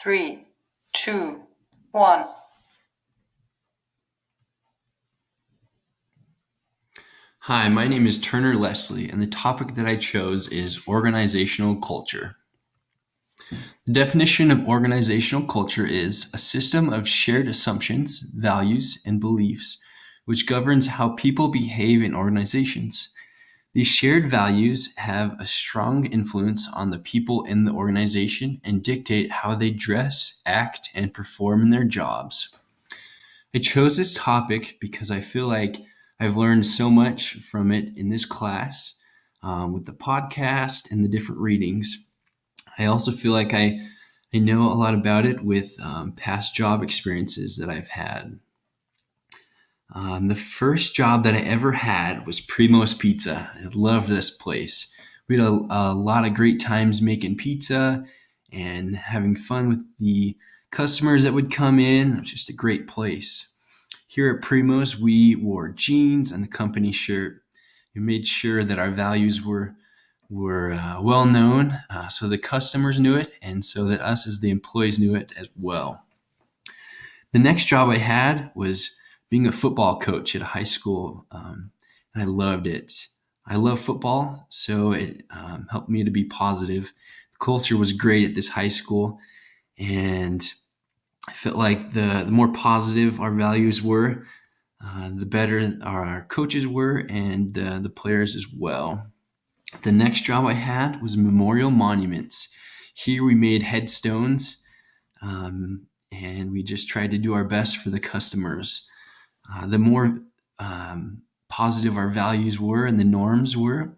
3, 2, 1. Hi, my name is Turner Leslie, and the topic that I chose is organizational culture. The definition of organizational culture is a system of shared assumptions, values, and beliefs which governs how people behave in organizations. These shared values have a strong influence on the people in the organization and dictate how they dress, act, and perform in their jobs. I chose this topic because I feel like I've learned so much from it in this class with the podcast and the different readings. I also feel like I know a lot about it with past job experiences that I've had. The first job that I ever had was Primo's Pizza. I loved this place. We had a lot of great times making pizza and having fun with the customers that would come in. It was just a great place. Here at Primo's, we wore jeans and the company shirt. We made sure that our values were well known, so the customers knew it, and so that us as the employees knew it as well. The next job I had was being a football coach at a high school, and I loved it. I love football, so it helped me to be positive. The culture was great at this high school, and I felt like the more positive our values were, the better our coaches were and the players as well. The next job I had was memorial monuments. Here we made headstones, and we just tried to do our best for the customers. The more positive our values were and the norms were,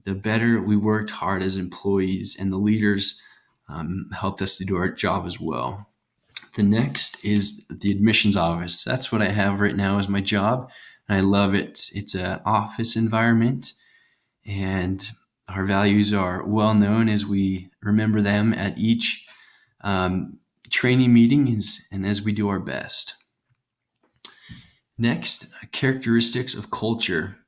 the better we worked hard as employees, and the leaders helped us to do our job as well. The next is the admissions office. That's what I have right now as my job, and I love it. It's an office environment, and our values are well known as we remember them at each training meetings and as we do our best. Next, characteristics of culture.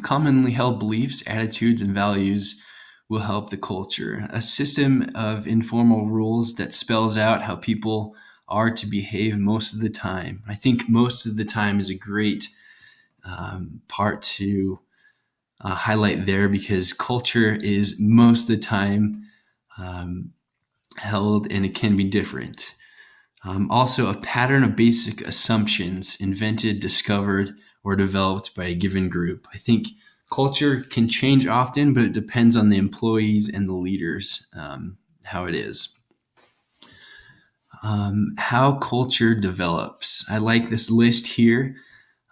Commonly held beliefs, attitudes, and values will help the culture. A system of informal rules that spells out how people are to behave most of the time. I think most of the time is a great part to highlight there, because culture is most of the time held, and it can be different. Also, a pattern of basic assumptions invented, discovered, or developed by a given group. I think culture can change often, but it depends on the employees and the leaders, how it is. How culture develops. I like this list here.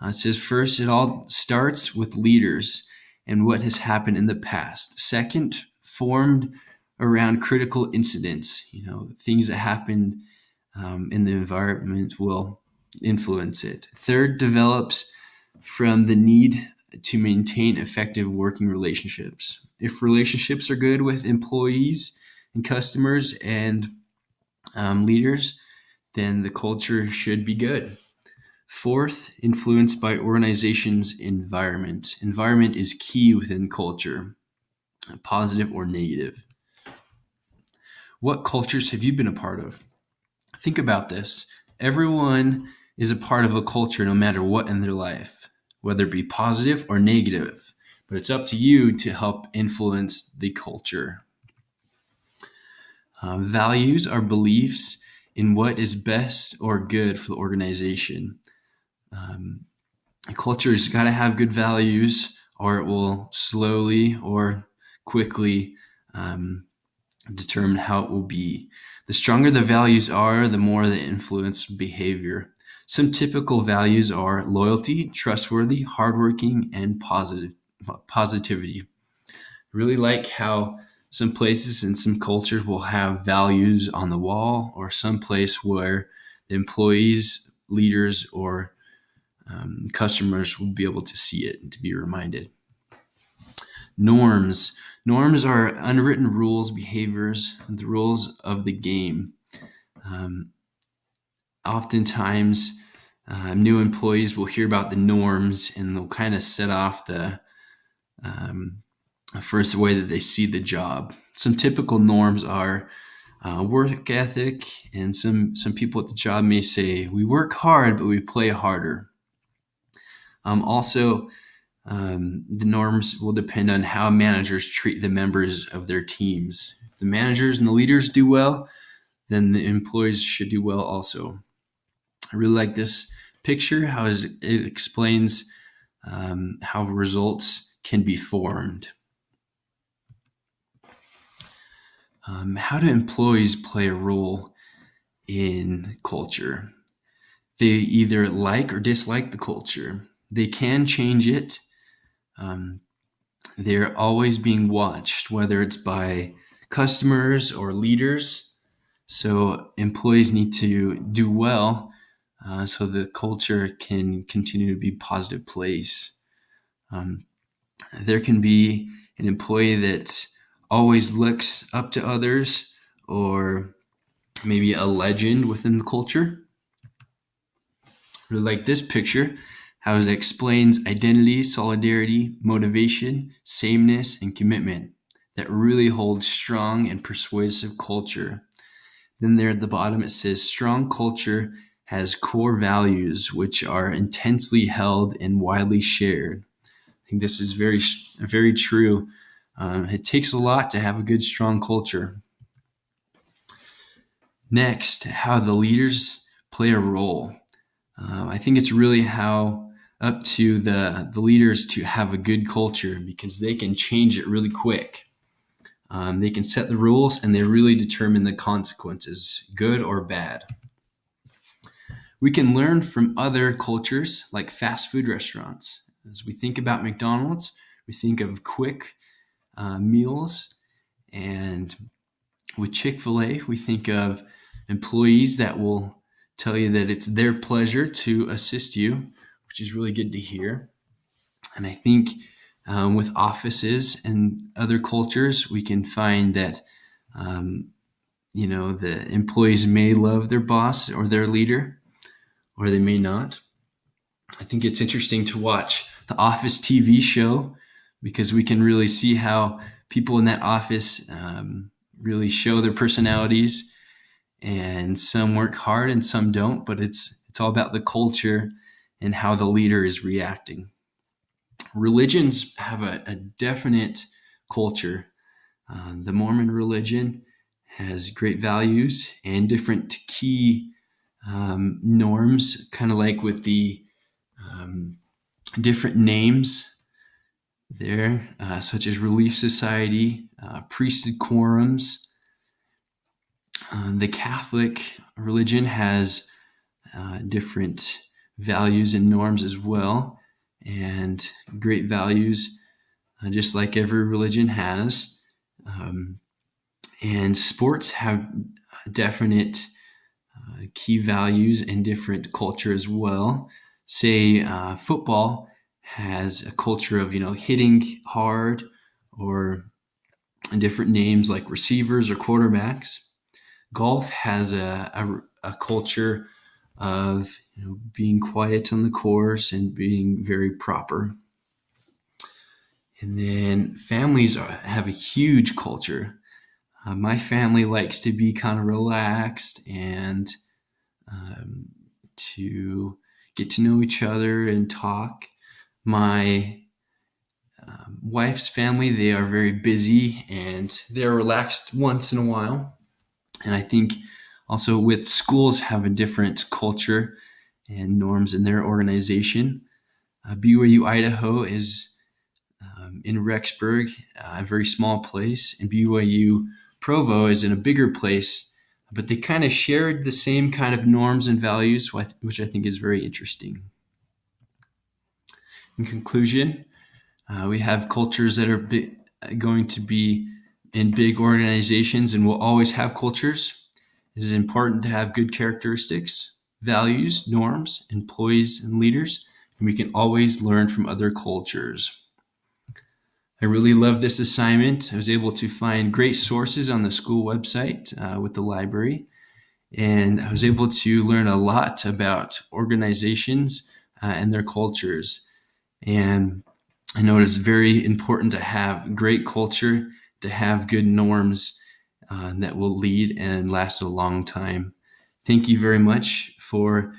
It says first, it all starts with leaders and what has happened in the past. Second, formed around critical incidents. Things that happened in the environment will influence it. Third, develops from the need to maintain effective working relationships. If relationships are good with employees and customers and leaders, then the culture should be good. Fourth, influenced by organization's environment. Environment is key within culture, positive or negative. What cultures have you been a part of? Think about this. Everyone is a part of a culture no matter what in their life, whether it be positive or negative, but it's up to you to help influence the culture. Values are beliefs in what is best or good for the organization. A culture's got to have good values, or it will slowly or quickly determine how it will be. The stronger the values are, the more they influence behavior. Some typical values are loyalty, trustworthy, hardworking, and positivity. I really like how some places and some cultures will have values on the wall, or some place where the employees, leaders, or customers will be able to see it and to be reminded. Norms. Norms are unwritten rules, behaviors, the rules of the game. Oftentimes, new employees will hear about the norms, and they'll kind of set off the first way that they see the job. Some typical norms are work ethic, and some people at the job may say, we work hard, but we play harder. Also, the norms will depend on how managers treat the members of their teams. If the managers and the leaders do well, then the employees should do well also. I really like this picture, how it explains how results can be formed. How do employees play a role in culture? They either like or dislike the culture. They can change it. They're always being watched, whether it's by customers or leaders. So employees need to do well so the culture can continue to be a positive place. There can be an employee that always looks up to others, or maybe a legend within the culture. Really like this picture, how it explains identity, solidarity, motivation, sameness, and commitment that really holds strong and persuasive culture. Then there at the bottom it says strong culture has core values which are intensely held and widely shared. I think this is very, very true. It takes a lot to have a good, strong culture. Next, how the leaders play a role. I think it's really up to the leaders to have a good culture, because they can change it really quick. They can set the rules, and they really determine the consequences, good or bad. We can learn from other cultures like fast food restaurants. As we think about McDonald's, we think of quick meals, and with Chick-fil-A, we think of employees that will tell you that it's their pleasure to assist you, which is really good to hear. And I think with offices and other cultures, we can find that the employees may love their boss or their leader, or they may not. I think it's interesting to watch the Office TV show, because we can really see how people in that office really show their personalities, and some work hard and some don't, but it's all about the culture and how the leader is reacting. Religions have a definite culture. The Mormon religion has great values and different key norms, kind of like with the different names there, such as Relief Society, priesthood quorums. The Catholic religion has different values and norms as well, and great values, just like every religion has. And sports have definite key values and different culture as well. Say football has a culture of hitting hard, or different names like receivers or quarterbacks. Golf has a culture of being quiet on the course and being very proper. And then families have a huge culture. My family likes to be kind of relaxed and to get to know each other and talk. My wife's family, they are very busy and they're relaxed once in a while. And I think also with schools have a different culture and norms in their organization. BYU Idaho is in Rexburg, a very small place, and BYU Provo is in a bigger place, but they kind of shared the same kind of norms and values, which I think is very interesting. In conclusion, we have cultures that are going to be in big organizations, and will always have cultures. It is important to have good characteristics, values, norms, employees, and leaders, and we can always learn from other cultures. I really love this assignment. I was able to find great sources on the school website with the library, and I was able to learn a lot about organizations and their cultures. And I know it is very important to have great culture, to have good norms that will lead and last a long time. Thank you very much for